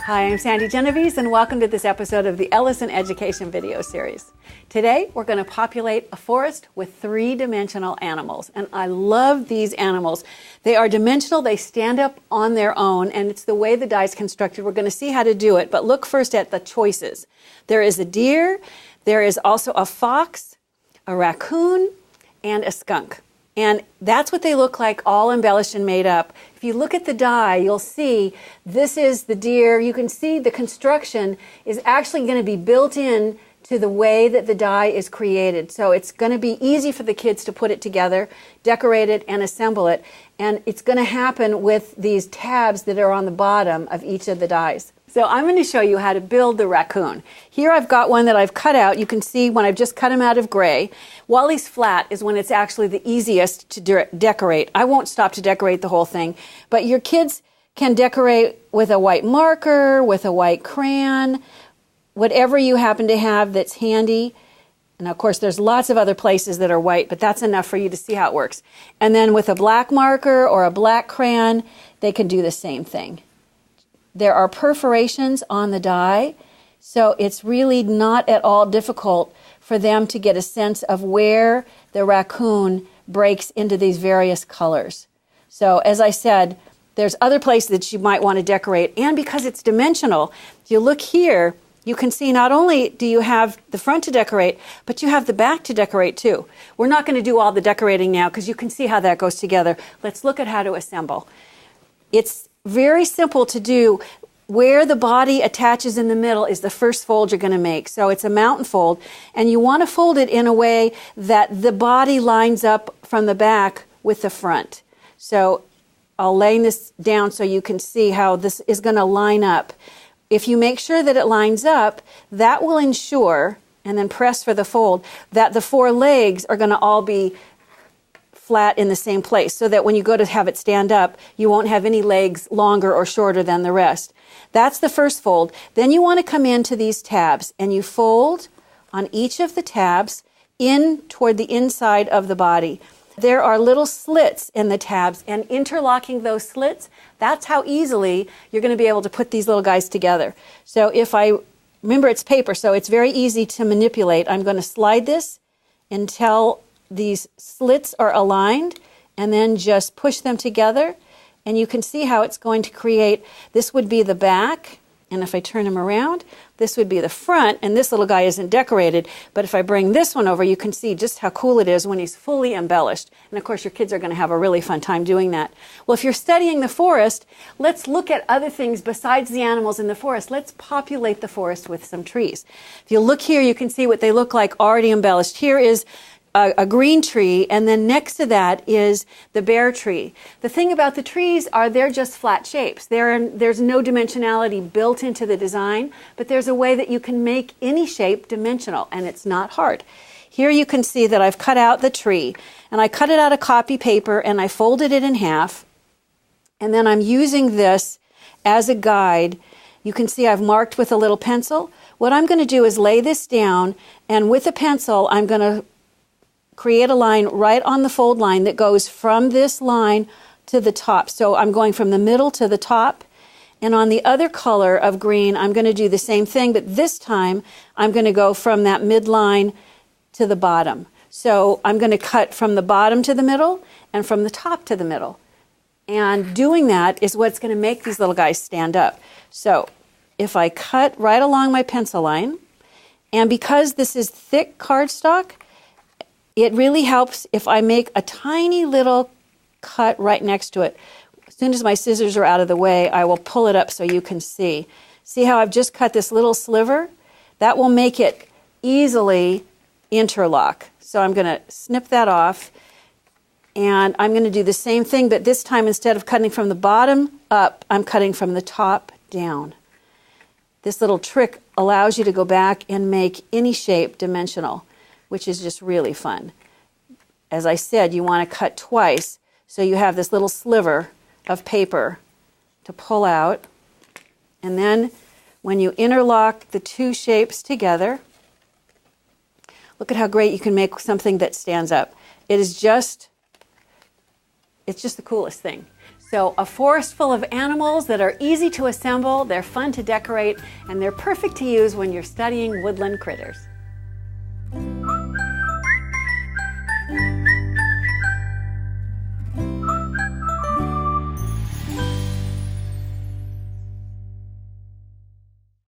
Hi, I'm Sandi Genovese, and welcome to this episode of the Ellison Education video series. Today, we're going to populate a forest with three-dimensional animals, and I love these animals. They are dimensional, they stand up on their own, and it's the way the die is constructed. We're going to see how to do it, but look first at the choices. There is a deer, there is also a fox, a raccoon, and a skunk. And that's what they look like, all embellished and made up. If you look at the die, you'll see this is the deer. You can see the construction is actually going to be built in to the way that the die is created. So it's going to be easy for the kids to put it together, decorate it, and assemble it. And it's going to happen with these tabs that are on the bottom of each of the dies. So I'm going to show you how to build the raccoon. Here I've got one that I've cut out. You can see when I've just cut him out of gray. While he's flat is when it's actually the easiest to decorate. I won't stop to decorate the whole thing, but your kids can decorate with a white marker, with a white crayon, whatever you happen to have that's handy. And of course there's lots of other places that are white, but that's enough for you to see how it works. And then with a black marker or a black crayon, they can do the same thing. There are perforations on the die, so it's really not at all difficult for them to get a sense of where the raccoon breaks into these various colors. So as I said, there's other places that you might want to decorate, and because it's dimensional, if you look here, you can see not only do you have the front to decorate, but you have the back to decorate too. We're not going to do all the decorating now because you can see how that goes together. Let's look at how to assemble. It's very simple to do. Where the body attaches in the middle is the first fold you're going to make. So it's a mountain fold, and you want to fold it in a way that the body lines up from the back with the front. So I'll lay this down so you can see how this is going to line up. If you make sure that it lines up, that will ensure, and then press for the fold, that the four legs are going to all be flat in the same place, so that when you go to have it stand up, you won't have any legs longer or shorter than the rest. That's the first fold. Then you want to come into these tabs, and you fold on each of the tabs in toward the inside of the body. There are little slits in the tabs, and interlocking those slits, that's how easily you're going to be able to put these little guys together. So remember it's paper, so it's very easy to manipulate. I'm going to slide this until these slits are aligned, and then just push them together, and you can see how it's going to create. This would be the back, and if I turn him around, this would be the front, and this little guy isn't decorated, but if I bring this one over, you can see just how cool it is when he's fully embellished. And of course your kids are going to have a really fun time doing that. Well, if you're studying the forest, let's look at other things besides the animals in the forest. Let's populate the forest with some trees. If you look here, you can see what they look like already embellished. Here is a green tree, and then next to that is the bare tree. The thing about the trees are they're just flat shapes. There's no dimensionality built into the design, but there's a way that you can make any shape dimensional, and it's not hard. Here you can see that I've cut out the tree, and I cut it out of copy paper, and I folded it in half, and then I'm using this as a guide. You can see I've marked with a little pencil. What I'm going to do is lay this down, and with a pencil I'm going to create a line right on the fold line that goes from this line to the top. So I'm going from the middle to the top, and on the other color of green I'm going to do the same thing, but this time I'm going to go from that midline to the bottom. So I'm going to cut from the bottom to the middle and from the top to the middle, and doing that is what's going to make these little guys stand up. So if I cut right along my pencil line, and because this is thick cardstock, it really helps if I make a tiny little cut right next to it. As soon as my scissors are out of the way, I will pull it up so you can see. See how I've just cut this little sliver? That will make it easily interlock. So I'm going to snip that off, and I'm going to do the same thing, but this time instead of cutting from the bottom up, I'm cutting from the top down. This little trick allows you to go back and make any shape dimensional, which is just really fun. As I said, you want to cut twice, so you have this little sliver of paper to pull out. And then when you interlock the two shapes together, look at how great you can make something that stands up. It's just the coolest thing. So a forest full of animals that are easy to assemble, they're fun to decorate, and they're perfect to use when you're studying woodland critters.